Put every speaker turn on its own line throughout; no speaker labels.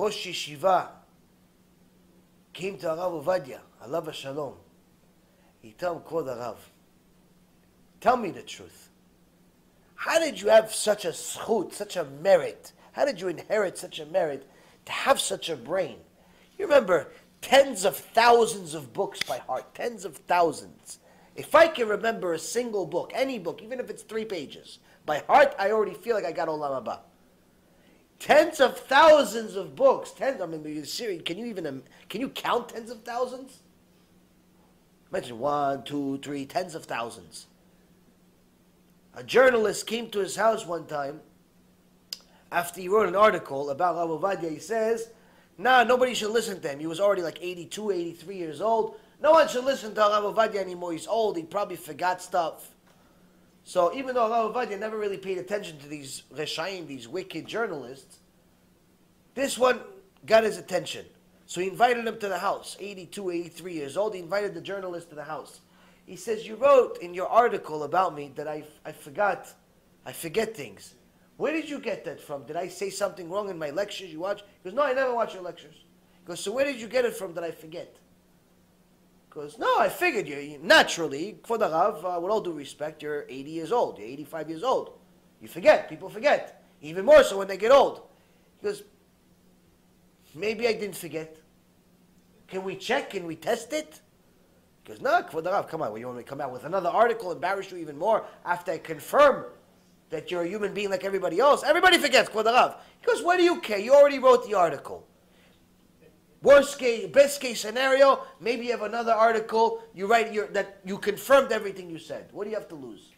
Rosh Yeshiva came to Rav Ovadya, alav shalom. He told him, Kvod Harav, tell me the truth. How did you have such a zchut, such a merit? How did you inherit such a merit to have such a brain? You remember tens of thousands of books by heart, tens of thousands. If I can remember a single book, any book, even if it's 3 pages, by heart, I already feel like I got Olam Haba. Tens of thousands of books. Can you count tens of thousands? Imagine 1, 2, 3, tens of thousands. A journalist came to his house one time after he wrote an article about Rav Ovadya. He says, nah, nobody should listen to him. He was already like 82, 83 years old. No one should listen to Rav Ovadya anymore. He's old. He probably forgot stuff. So even though Rav Ovadya never really paid attention to these Reshayim, these wicked journalists, this one got his attention. So he invited him to the house. 82, 83 years old. He invited the journalist to the house. He says, you wrote in your article about me that I forget things. Where did you get that from? Did I say something wrong in my lectures you watch? He goes, no, I never watch your lectures. He goes, so where did you get it from that I forget? He goes, no, I figured you. Naturally, for the Rav, with all due respect, you're 80 years old. You're 85 years old. You forget. People forget. Even more so when they get old. He goes, maybe I didn't forget. Can we check? Can we test it? He goes, no, Kvod Harav, come on. You want me to come out with another article, embarrass you even more after I confirm that you're a human being like everybody else? Everybody forgets, Kvod Harav. He goes, what do you care? You already wrote the article. Worst case, best case scenario, maybe you have another article, you write that you confirmed everything you said. What do you have to lose?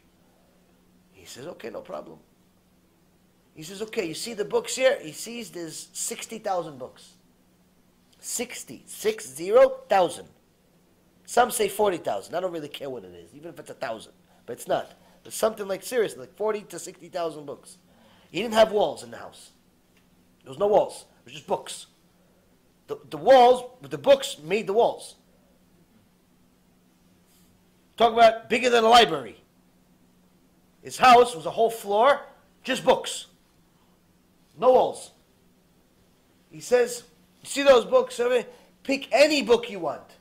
He says, okay, no problem. He says, okay, you see the books here? He sees there's 60,000 books. 60,000. Some say 40,000. I don't really care what it is, even if it's 1,000. But it's not. It's something like, seriously, like 40 to 60,000 books. He didn't have walls in the house. There was no walls. It was just books. The walls, the books made the walls. Talk about bigger than a library. His house was a whole floor, just books. No walls. He says, you see those books? Pick any book you want.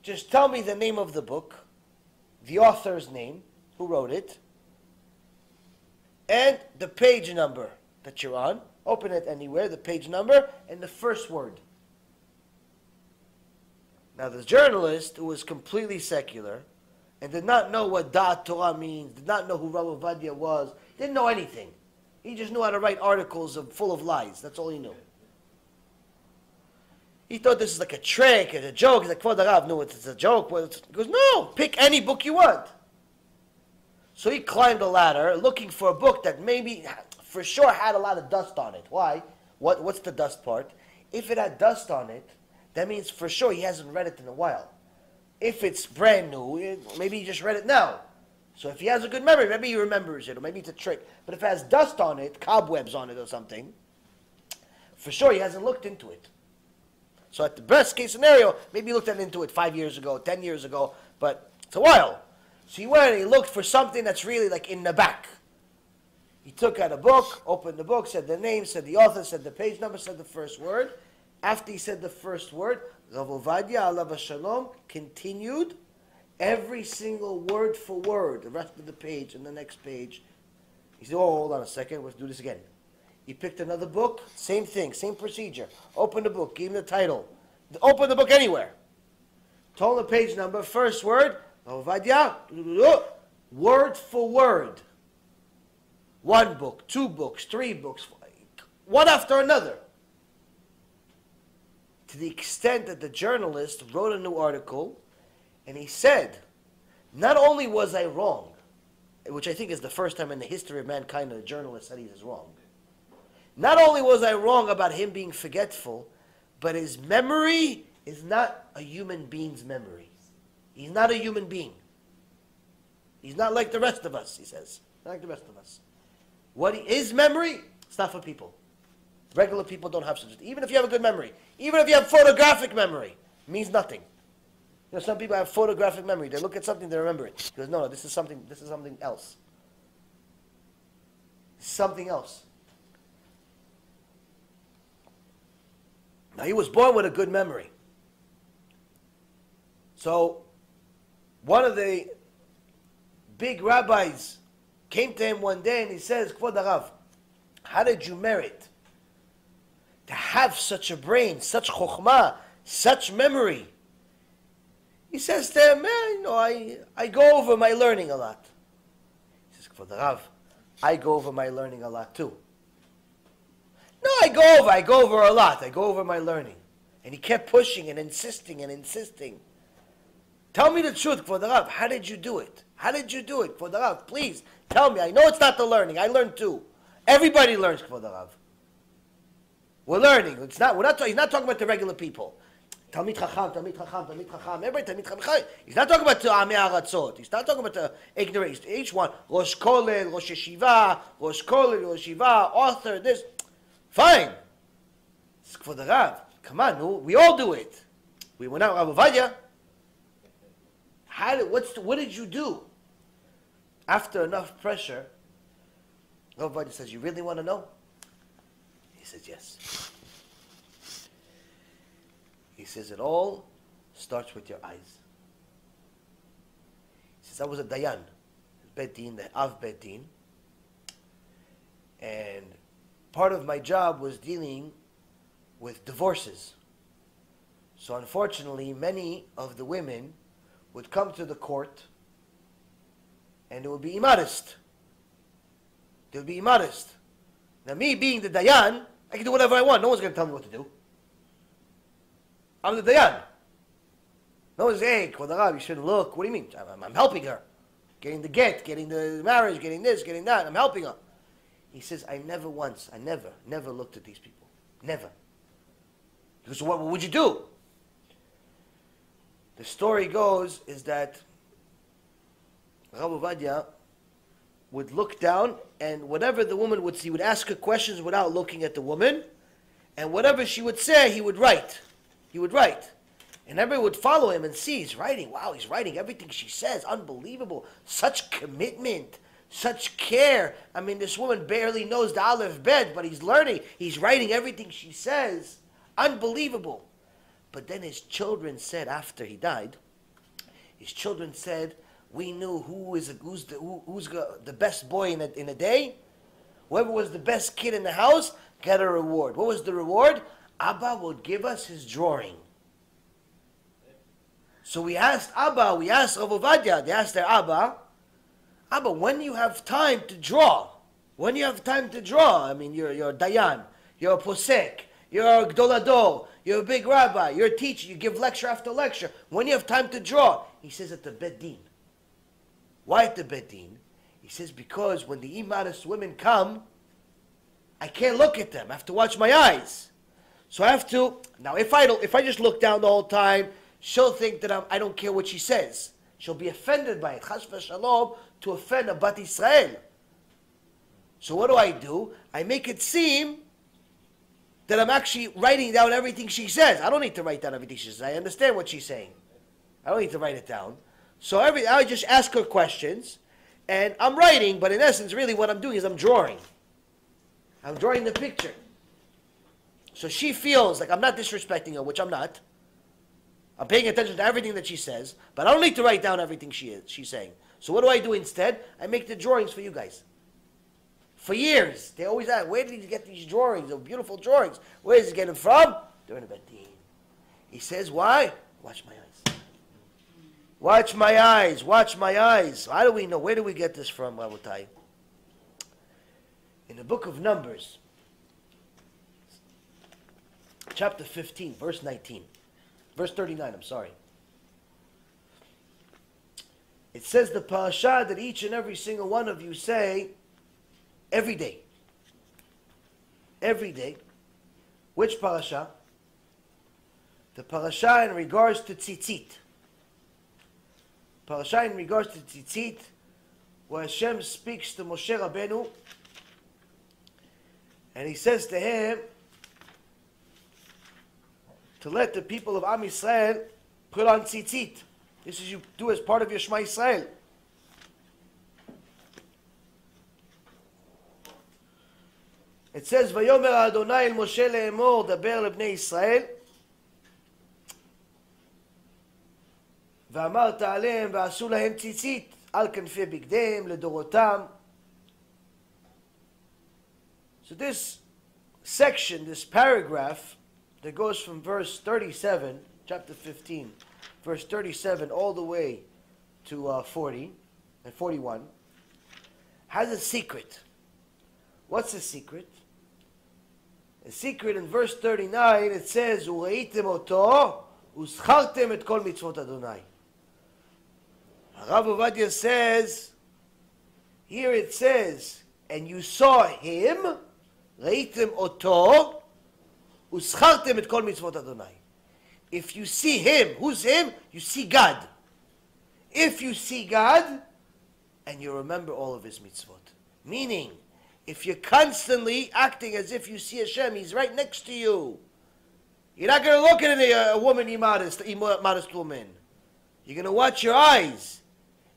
Just tell me the name of the book, the author's name, who wrote it, and the page number that you're on. Open it anywhere, the page number, and the first word. Now the journalist, who was completely secular, and did not know what Da'at Torah means, did not know who Rav Ovadya was, didn't know anything. He just knew how to write articles full of lies. That's all he knew. He thought this is like a trick, it's a joke. He's like, Kvod Harav, no, it's a joke. He goes, no, pick any book you want. So he climbed a ladder looking for a book that maybe, for sure, had a lot of dust on it. Why? What's the dust part? If it had dust on it, that means for sure he hasn't read it in a while. If it's brand new, maybe he just read it now. So if he has a good memory, maybe he remembers it, or maybe it's a trick. But if it has dust on it, cobwebs on it or something, for sure he hasn't looked into it. So at the best case scenario, maybe he looked into it 5 years ago, 10 years ago, but it's a while. So he went and he looked for something that's really like in the back. He took out a book, opened the book, said the name, said the author, said the page number, said the first word. After he said the first word, Rav Ovadya, alav shalom, continued every single word for word, the rest of the page and the next page. He said, oh, hold on a second, let's do this again. He picked another book, same thing, same procedure. Opened the book, gave him the title. Open the book anywhere. Told him the page number, first word, Ovadya, word for word. 1 book, 2 books, 3 books, one after another. To the extent that the journalist wrote a new article, and he said, not only was I wrong, which I think is the first time in the history of mankind that a journalist said he was wrong. Not only was I wrong about him being forgetful, but his memory is not a human being's memory. He's not a human being. He's not like the rest of us, he says. Not like the rest of us. His memory, it's not for people. Regular people don't have such. Even if you have a good memory, even if you have photographic memory, it means nothing. You know, some people have photographic memory. They look at something, they remember it. He goes, no, this is something else. Something else. Now, he was born with a good memory. So, one of the big rabbis came to him one day and he says, Kvod Harav, how did you merit to have such a brain, such chokhmah, such memory? He says to him, I go over my learning a lot. He says, Kvod Harav, I go over my learning a lot too. No, I go over a lot. I go over my learning. And he kept pushing and insisting and insisting. Tell me the truth, Kvod Harav. How did you do it? How did you do it, Kvod Harav? Please, tell me. I know it's not the learning. I learned too. Everybody learns, Kvod Harav. We're learning. He's not talking about the regular people. Talmid Chacham, Talmid Chacham, Talmid Chacham. Everybody, Talmid Chacham. He's not talking about the Amei Aratzot. He's not talking about the ignorant. Each one, Rosh Kollel, Rosh Yeshiva, Rosh Kollel, Rosh Yeshiva, author, this. Fine. It's Kvod Harav. Come on, no, we all do it. We went out with Ovadya. What did you do? After enough pressure, Ovadya says, you really want to know? He says, yes. He says, it all starts with your eyes. He says, I was a Dayan, Bet Din, the Av Bet Din, and part of my job was dealing with divorces. So unfortunately, many of the women would come to the court and it would be immodest. They would be immodest. Now me being the Dayan, I can do whatever I want. No one's going to tell me what to do. I'm the Dayan. No one's saying, hey, Kvod Harav, you shouldn't look. What do you mean? I'm helping her. Getting the get, getting the marriage, getting this, getting that. I'm helping her. He says, I never looked at these people. Never. He goes, so what would you do? The story goes is that Rav Ovadya would look down and whatever the woman would see, he would ask her questions without looking at the woman, and whatever she would say, he would write. He would write. And everybody would follow him and see he's writing. Wow, he's writing everything she says. Unbelievable. Such commitment. Such care. I mean, this woman barely knows the Aleph Bet, but he's learning. He's writing everything she says. Unbelievable. But then his children said, after he died, his children said, we knew who's the best boy in a day. Whoever was the best kid in the house got a reward. What was the reward? Abba would give us his drawing. So we asked Abba, we asked Rav Ovadya, they asked their Abba, when do you have time to draw? When do you have time to draw? I mean, you're a Dayan, you're a Posek, you're a Gdolador, you're a big rabbi, you're a teacher, you give lecture after lecture. When do you have time to draw? He says at the Bet Din. Why at the Bet Din? He says because when the immodest women come, I can't look at them. I have to watch my eyes. So I have to, now if I just look down the whole time, she'll think that I don't care what she says. She'll be offended by it. Chas v'shalom, to offend a Bat Israel. So what do? I make it seem that I'm actually writing down everything she says. I don't need to write down everything she says. I understand what she's saying. I don't need to write it down. So I just ask her questions, and I'm writing, but in essence, really what I'm doing is I'm drawing. I'm drawing the picture. So she feels like I'm not disrespecting her, which I'm not. I'm paying attention to everything that she says, but I don't need to write down everything she's saying. So what do I do instead? I make the drawings for you guys. For years, they always ask, where did he get these drawings? They're beautiful drawings. Where is he getting them from? During the Bet Din. He says, why? Watch my eyes. Watch my eyes. Watch my eyes. How do we know? Where do we get this from, Rabotai? In the book of Numbers, chapter 15, verse 19. Verse 39, I'm sorry. It says the parasha that each and every single one of you say every day. Every day. Which parasha? The parasha in regards to tzitzit. Parasha in regards to tzitzit, where Hashem speaks to Moshe Rabbeinu, and he says to him to let the people of Am Yisrael put on tzitzit. This is you do as part of your Shema Yisrael. It It says, Vayomer Adonai el Moshe le'emor, daber lebnei Yisrael, ואמרת עליהם ועשו להם ציצית על כנפי בגדיהם לדורותם. So this section, this paragraph that goes from verse 37, chapter 15, verse 37 all the way to 40 and 41, has a secret. What's the secret? The secret in verse 39, it says, וראיתם אותו וזכרתם את כל מצוות אדוני. Rav Ovadya says, here it says, and you saw him, ראיתם אותו, וזכרתם את כל מצוות אדוני. If you see him, who's him? You see God. If you see God, and you remember all of his mitzvot. Meaning, if you're constantly acting as if you see Hashem, he's right next to you. You're not going to look at a woman, immodest woman. You're going to watch your eyes.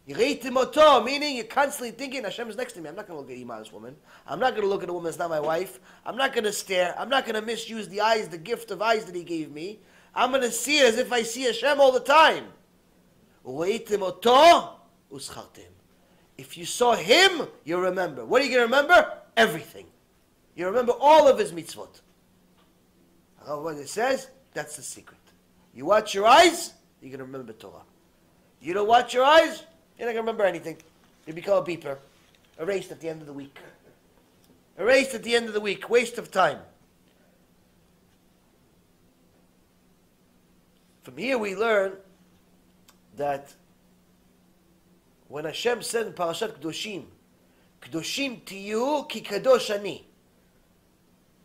Meaning you're constantly thinking, Hashem is next to me. I'm not going to look at an immodest woman. I'm not going to look at a woman that's not my wife. I'm not going to stare. I'm not going to misuse the eyes, the gift of eyes that he gave me. I'm going to see it as if I see Hashem all the time. If you saw him, you remember. What are you going to remember? Everything. You remember all of his mitzvot. What it says, that's the secret. You watch your eyes, you're going to remember Torah. You don't watch your eyes, you're not going to remember anything. You become a beeper. Erased at the end of the week. Erased at the end of the week. Waste of time. From here we learn that when Hashem said in Parashat Kedoshim, Kedoshim to you, ki kadosh ani.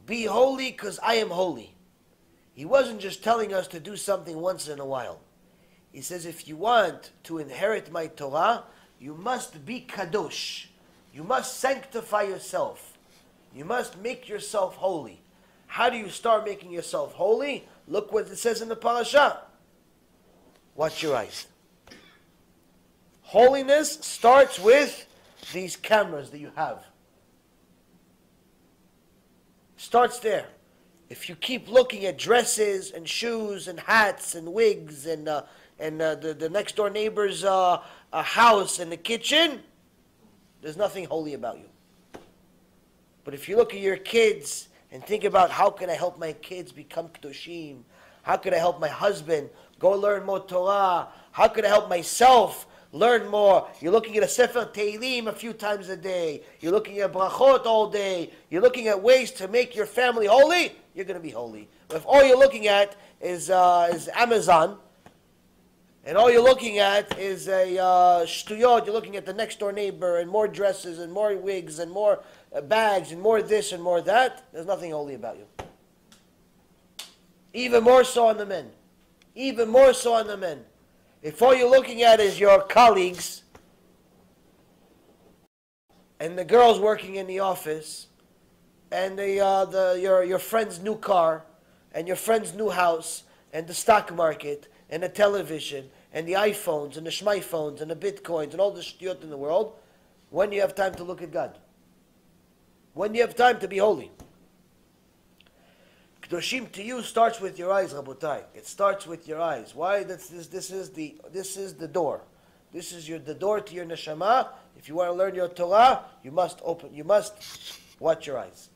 Be holy because I am holy. He wasn't just telling us to do something once in a while. He says, if you want to inherit my Torah, you must be kadosh. You must sanctify yourself. You must make yourself holy. How do you start making yourself holy? Look what it says in the parasha. Watch your eyes. Holiness starts with these cameras that you have. Starts there. If you keep looking at dresses and shoes and hats and wigs and the next door neighbor's house and the kitchen, there's nothing holy about you. But if you look at your kids and think about how can I help my kids become kedoshim, how can I help my husband go learn more Torah, how can I help myself learn more. You're looking at a Sefer Tehillim a few times a day. You're looking at brachot all day. You're looking at ways to make your family holy. You're going to be holy. But if all you're looking at is Amazon, and all you're looking at is a shtuyot, you're looking at the next door neighbor and more dresses and more wigs and more bags and more this and more that, there's nothing holy about you. Even more so on the men. Even more so on the men. If all you're looking at is your colleagues and the girls working in the office and your friend's new car and your friend's new house and the stock market and the television and the iPhones and the shmiphones and the bitcoins and all the shtuyot in the world, when do you have time to look at God? When do you have time to be holy? Kedoshim to you starts with your eyes, Rabotai. It starts with your eyes. Why? This is the door. This is the door to your neshama. If you want to learn your Torah, you must watch your eyes.